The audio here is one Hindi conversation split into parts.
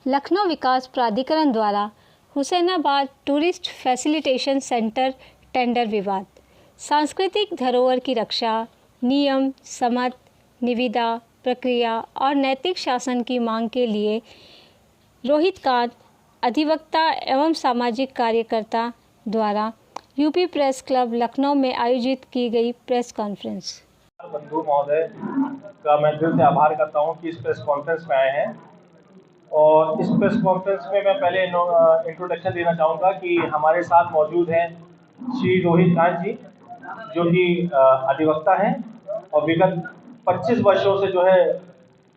लखनऊ विकास प्राधिकरण द्वारा Husainabad tourist facilitation centre tender विवाद। सांस्कृतिक धरोहर की रक्षा, नियम, समत, निविदा, प्रक्रिया और नैतिक शासन की मांग के लिए रोहित कांत, अधिवक्ता एवं सामाजिक कार्यकर्ता द्वारा यूपी प्रेस क्लब लखनऊ में आयोजित की गई प्रेस कॉन्फ्रेंस। बंधु महोदय का मैं दिल से आभार करता हूं कि इस प्रेस कॉन्फ्रेंस में आए हैं। और इस प्रेस कॉन्फ्रेंस में मैं पहले इंट्रोडक्शन देना चाहूँगा कि हमारे साथ मौजूद हैं श्री रोहित कांत जी, जो कि अधिवक्ता हैं और विगत 25 वर्षों से जो है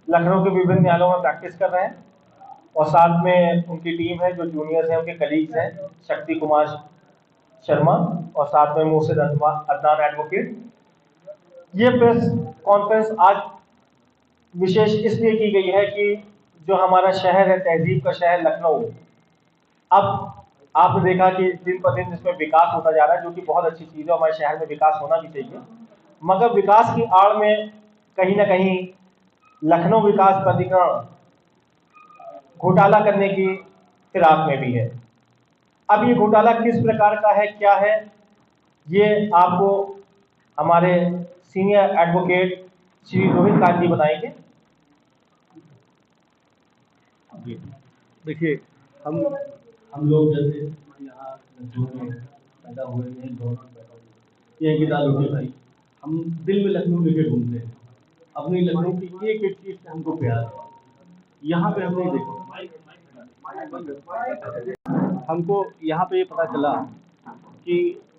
लखनऊ के विभिन्न न्यायालयों में प्रैक्टिस कर रहे हैं। और साथ में उनकी टीम है, जो जूनियर्स हैं, उनके कलीग्स हैं, शक्ति कुमार शर्मा और साथ में मोहसिन अदनान एडवोकेट। ये प्रेस कॉन्फ्रेंस आज विशेष इसलिए की गई है कि जो हमारा शहर है, तहजीब का शहर लखनऊ, अब आपने देखा कि दिन पर दिन इसमें विकास होता जा रहा है, जो कि बहुत अच्छी चीज़ है। हमारे शहर में विकास होना भी चाहिए, मगर विकास की आड़ में कहीं ना कहीं लखनऊ विकास प्राधिकरण घोटाला करने की फिराक में भी है। अब ये घोटाला किस प्रकार का है, क्या है, ये आपको हमारे सीनियर एडवोकेट श्री रोहित कांत जी बताएंगे। देखिए, हम लोग जैसे यहाँ लखनऊ में पैदा हुए हैं, ये की दाल रोटी खाई, हम दिल में लखनऊ लेके घूमते हैं। अपनी लखनऊ की एक एक चीज से हमको प्यार है। यहाँ पे हमने देखो, हमको यहाँ पे ये पता चला कि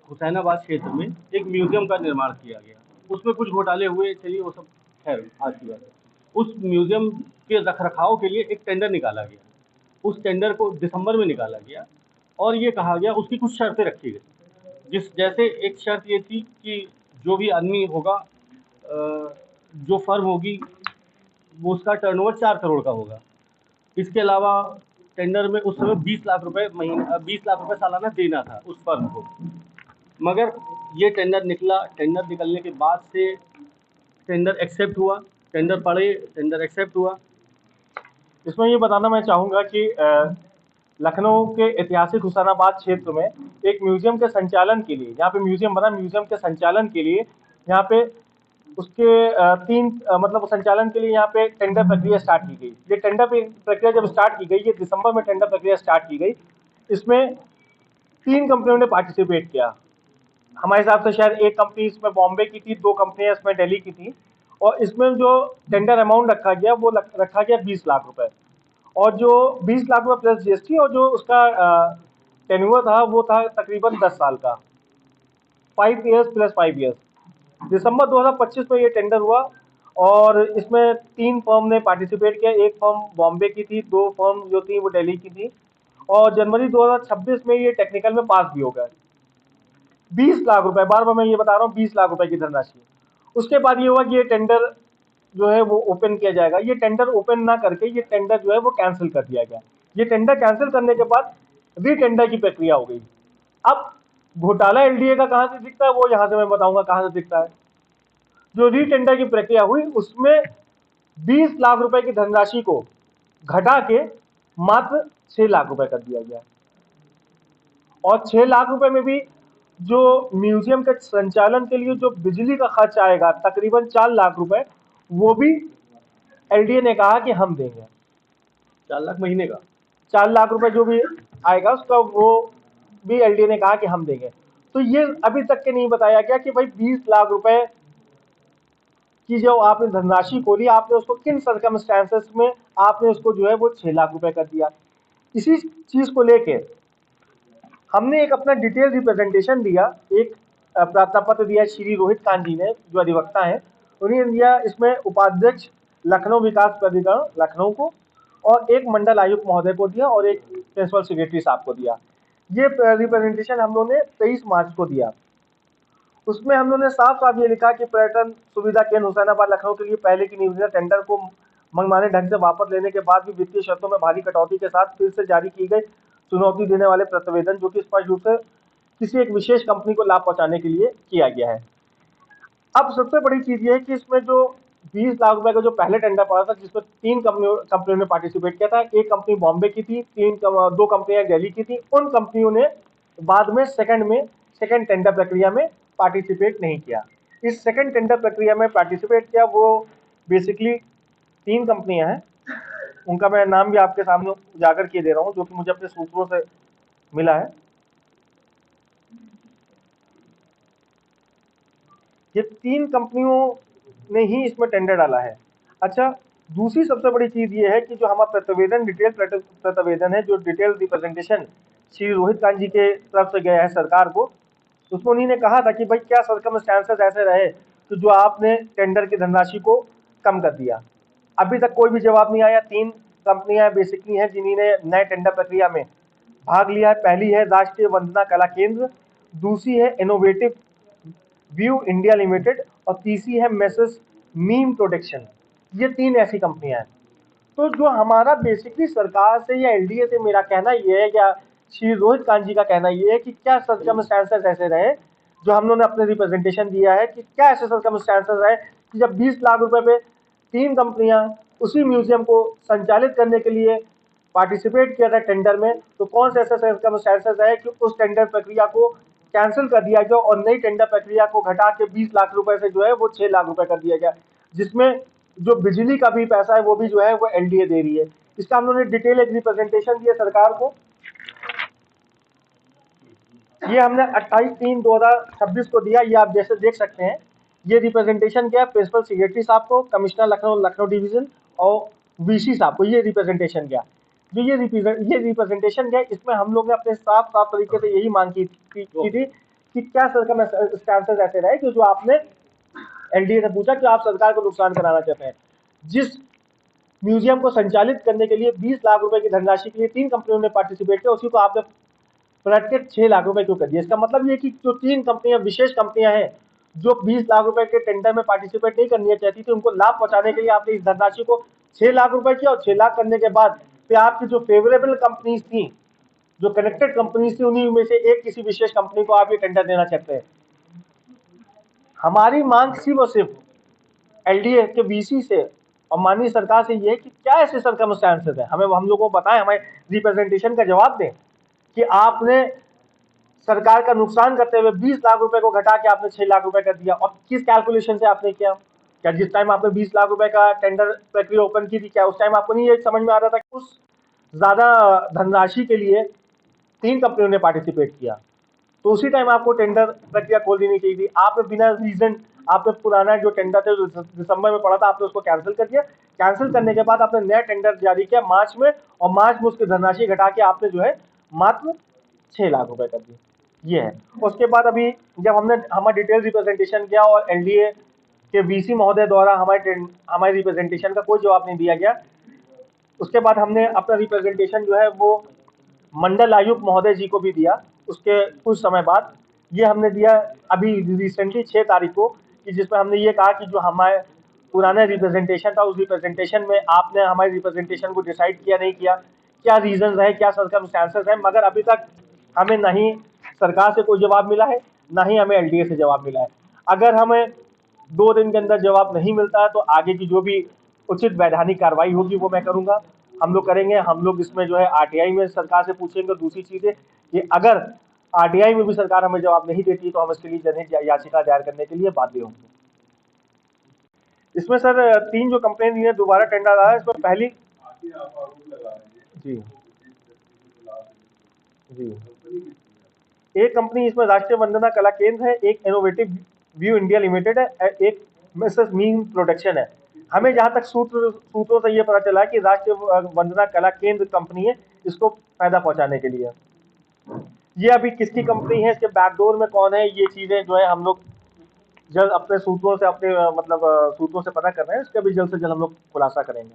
हुसैनाबाद क्षेत्र में एक म्यूजियम का निर्माण किया गया। उसमें कुछ घोटाले हुए, चलिए वो सब खैर आज की बात है। उस म्यूजियम के रखरखाव के लिए एक टेंडर निकाला गया। उस टेंडर को दिसंबर में निकाला गया और ये कहा गया, उसकी कुछ शर्तें रखी गई। जैसे एक शर्त ये थी कि जो भी आदमी होगा, जो फर्म होगी, वो उसका टर्नओवर 4 करोड़ का होगा। इसके अलावा टेंडर में उस समय 20 लाख रुपए सालाना देना था उस फर्म को। मगर ये टेंडर निकला, टेंडर निकलने के बाद से टेंडर एक्सेप्ट हुआ, टेंडर पड़े, टेंडर एक्सेप्ट हुआ। इसमें ये बताना मैं चाहूँगा कि लखनऊ के ऐतिहासिक हुसैनाबाद क्षेत्र में एक म्यूजियम के संचालन के लिए, यहाँ पे म्यूजियम बना, म्यूजियम के संचालन के लिए यहाँ पे उसके मतलब संचालन के लिए यहाँ पे टेंडर प्रक्रिया स्टार्ट की गई। ये टेंडर प्रक्रिया जब स्टार्ट की गई, ये दिसंबर में टेंडर प्रक्रिया स्टार्ट की गई। इसमें 3 कंपनियों ने पार्टिसिपेट किया। हमारे हिसाब से शायद एक कंपनी इसमें बॉम्बे की थी, 2 कंपनियां इसमें दिल्ली की थी। और इसमें जो टेंडर अमाउंट रखा गया वो रखा गया 20 लाख रुपए, और जो 20 लाख रुपए प्लस जीएसटी, और जो उसका टेन्योर था वो था तकरीबन 10 साल का, 5 ईयर्स प्लस 5 ईयर्स। दिसंबर 2025 में ये टेंडर हुआ और इसमें 3 फर्म ने पार्टिसिपेट किया। एक फर्म बॉम्बे की थी, 2 फर्म जो थी वो दिल्ली की थी। और जनवरी 2026 में ये टेक्निकल में पास भी हो गए। 20 लाख रुपए, बार बार मैं ये बता रहा हूँ, 20 लाख रुपए की धनराशि। उसके बाद ये हुआ कि ये टेंडर जो है वो ओपन किया जाएगा। ये टेंडर ओपन ना करके ये टेंडर जो है वो कैंसिल कर दिया गया। ये टेंडर कैंसिल करने के बाद री टेंडर की प्रक्रिया हो गई। अब घोटाला एलडीए का कहाँ से दिखता है, वो यहाँ से मैं बताऊंगा कहाँ से दिखता है। जो री टेंडर की प्रक्रिया हुई उसमें 20 लाख रुपए की धनराशि को घटा के मात्र 6 लाख रुपए कर दिया गया। और 6 लाख रुपए में भी जो म्यूजियम के संचालन के लिए जो बिजली का खर्च आएगा तकरीबन 4 लाख रुपए, वो भी एलडीए ने कहा कि हम देंगे। 4 लाख महीने का, 4 लाख रुपए जो भी आएगा उसका वो भी एलडीए ने कहा कि हम देंगे। तो ये अभी तक के नहीं बताया गया कि भाई 20 लाख रुपए की जो आपने धनराशि खोली, आपने उसको किन सर्कमस्टेंसेस में आपने उसको जो है वो 6 लाख रुपए कर दिया। इसी चीज को लेके हमने एक अपना डिटेल रिप्रेजेंटेशन दिया, एक प्रार्थना पत्र दिया श्री रोहित कांत जी ने, जो अधिवक्ता हैं। उन्हें दिया इसमें उपाध्यक्ष लखनऊ विकास प्राधिकरण लखनऊ को, और एक मंडल आयुक्त महोदय को दिया, और एक प्रिंसिपल सेक्रेटरी साहब को दिया। ये रिप्रेजेंटेशन हम लोगों ने 23 मार्च को दिया। उसमें हम लोगों ने साफ साफ ये लिखा कि पर्यटन सुविधा केंद्र हुसैनाबाद लखनऊ के लिए पहले की निविदा टेंडर को मनमाने ढंग से वापस लेने के बाद भी वित्तीय शर्तों में भारी कटौती के साथ फिर से जारी की गई चुनौती देने वाले प्रतिवेदन, जो कि स्पष्ट रूप से किसी एक विशेष कंपनी को लाभ पहुंचाने के लिए किया गया है। अब सबसे बड़ी चीज ये है कि इसमें जो 20 लाख रुपए का जो पहले टेंडर पड़ा था, जिसमें 3 कंपनियों ने पार्टिसिपेट किया था। एक कंपनी बॉम्बे की थी, 2 कंपनियां दिल्ली की थी। उन कंपनियों ने बाद में सेकंड टेंडर प्रक्रिया में पार्टिसिपेट नहीं किया। इस सेकंड टेंडर प्रक्रिया में पार्टिसिपेट किया वो बेसिकली 3 कंपनियां हैं। उनका मैं नाम भी आपके सामने उजागर किए दे रहा हूं, जो कि मुझे अपने सूत्रों से मिला है। ये 3 कंपनियों ने ही इसमें टेंडर डाला है। अच्छा, दूसरी सबसे बड़ी चीज ये है कि जो हमारा प्रतिवेदन, डिटेल प्रतिवेदन है, जो डिटेल रिप्रेजेंटेशन श्री रोहित कांत जी के तरफ से गया है सरकार को, उसमें उन्हीं ने कहा था कि भाई क्या सर्कमस्टेंसेस ऐसे रहे कि जो आपने टेंडर की धनराशि को कम कर दिया। अभी तक कोई भी जवाब नहीं आया। 3 कंपनियां बेसिकली हैं जिन्होंने नए टेंडर प्रक्रिया में भाग लिया है। पहली है राष्ट्रीय वंदना कला केंद्र, दूसरी है इनोवेटिव व्यू इंडिया लिमिटेड और तीसरी है मेसर्स मीम प्रोडक्शन। ये 3 ऐसी कंपनियां हैं। तो जो हमारा बेसिकली सरकार से या एलडीए से मेरा कहना ये है, या श्री रोहित कांत जी का कहना ये है कि क्या सर्कमस्टेंसेस ऐसे रहे, जो हम लोगों ने अपने रिप्रेजेंटेशन दिया है कि क्या ऐसे सर्कमस्टेंसेस रहे कि जब 20 लाख रुपए पे 3 कंपनियां उसी म्यूजियम को संचालित करने के लिए पार्टिसिपेट किया था टेंडर में, तो कौन से ऐसे सर्कमस्टेंसेस रहे कि उस टेंडर प्रक्रिया को कैंसिल कर दिया गया और नई टेंडर प्रक्रिया को घटा के 20 लाख रुपए से जो है वो 6 लाख रुपए कर दिया गया, जिसमें जो बिजली का भी पैसा है वो भी जो है वो एलडीए दे रही है। इसका हम लोगों ने डिटेल एक रिप्रेजेंटेशन दिया सरकार को। ये हमने 28/3/2026 को दिया। ये आप जैसे देख सकते हैं, ये रिप्रेजेंटेशन क्या है, प्रिंसिपल सेक्रेटरी साहब को, कमिश्नर लखनऊ डिवीजन और वीसी साहब को ये रिप्रेजेंटेशन गया। जो ये रिप्रेजेंटेशन गया, इसमें हम लोग ने अपने साफ तरीके से यही मांग की थी कि क्या सर्कमस्टेंसेस ऐसे रहे कि जो आपने एलडीए से पूछा कि आप सरकार को नुकसान कराना चाहते हैं। जिस म्यूजियम को संचालित करने के लिए 20 लाख रुपए की धनराशि के लिए 3 कंपनियों ने पार्टिसिपेट किया, उसी को आपने पलट के 6 लाख रुपए क्यों कर दिया? इसका मतलब ये कि जो 3 कंपनियां, विशेष कंपनियां हैं, जो 20 लाख रुपए के टेंडर में पार्टिसिपेट नहीं करनी चाहती थी, उनको लाभ पहुंचाने के लिए आपने इस धनराशि को 6 लाख रुपए किया। और 6 लाख करने के बाद फिर आपकी जो फेवरेबल कंपनीज थी, जो कनेक्टेड कंपनीज थी, उन्हीं में से एक किसी विशेष कंपनी को आप ये टेंडर देना चाहते हैं। हमारी मांग सिर्फ और सिर्फ एलडीए के वीसी से और माननीय सरकार से ये है कि क्या ऐसे सर्कमस्टेंसेस है, हमें हम लोगों को बताएं, हमारे रिप्रेजेंटेशन का जवाब दें कि आपने सरकार का नुकसान करते हुए 20 लाख रुपए को घटा के आपने 6 लाख रुपए कर दिया, और किस कैलकुलेशन से आपने किया? क्या जिस टाइम आपने 20 लाख रुपए का टेंडर प्रक्रिया ओपन की थी, क्या उस टाइम आपको नहीं ये समझ में आ रहा था कि उस ज्यादा धनराशि के लिए 3 कंपनियों ने पार्टिसिपेट किया, तो उसी टाइम आपको टेंडर प्रक्रिया खोल देनी चाहिए थी। आपने बिना रीजन, आपने पुराना जो टेंडर था, जो दिसंबर में पड़ा था, आपने उसको कैंसिल कर दिया। कैंसिल करने के बाद आपने नया टेंडर जारी किया मार्च में, और मार्च में उसकी धनराशि घटा के आपने जो है मात्र 6 लाख रुपए कर दिए। ये है। उसके बाद अभी जब हमने हमारा डिटेल रिप्रेजेंटेशन किया और एलडीए के वीसी महोदय द्वारा हमारे रिप्रेजेंटेशन का कोई जवाब नहीं दिया गया, उसके बाद हमने अपना रिप्रेजेंटेशन जो है वो मंडल आयुक्त महोदय जी को भी दिया। उसके कुछ समय बाद ये हमने दिया अभी रिसेंटली 6 तारीख को, कि जिसमें हमने ये कहा कि जो हमारे पुराना रिप्रेजेंटेशन था, उस रिप्रेजेंटेशन में आपने हमारे रिप्रेजेंटेशन को डिसाइड किया नहीं किया, क्या रीजन रहे, क्या सर्कमस्टेंसेस है। मगर अभी तक हमें ना ही सरकार से कोई जवाब मिला है, ना ही हमें एलडीए से जवाब मिला है। अगर हमें 2 दिन के अंदर जवाब नहीं मिलता है तो आगे की जो भी उचित वैधानिक कार्रवाई होगी वो मैं करूंगा, हम लोग करेंगे। हम लोग इसमें जो है आरटीआई में सरकार से पूछेंगे। दूसरी चीज़ है कि अगर आरटीआई में भी सरकार हमें जवाब नहीं देती तो हम इसके लिए जनहित याचिका दायर करने के लिए बाध्य होंगे। इसमें सर 3 जो कंपनी ने दोबारा टेंडर आया है, इसमें पहली जी जी एक कंपनी इसमें राष्ट्रीय वंदना कला केंद्र है, एक इनोवेटिव व्यू इंडिया लिमिटेड है, एक मिसेस मीम प्रोडक्शन है। हमें जहां तक सूत्रों से ये पता चला है कि राष्ट्रीय वंदना कला केंद्र कंपनी है इसको फायदा पहुंचाने के लिए। ये अभी किसकी कंपनी है, इसके बैकडोर में कौन है, ये चीजें जो है हम लोग जल्द अपने सूत्रों से पता कर रहे हैं। इसका भी जल्द से जल्द हम लोग खुलासा करेंगे।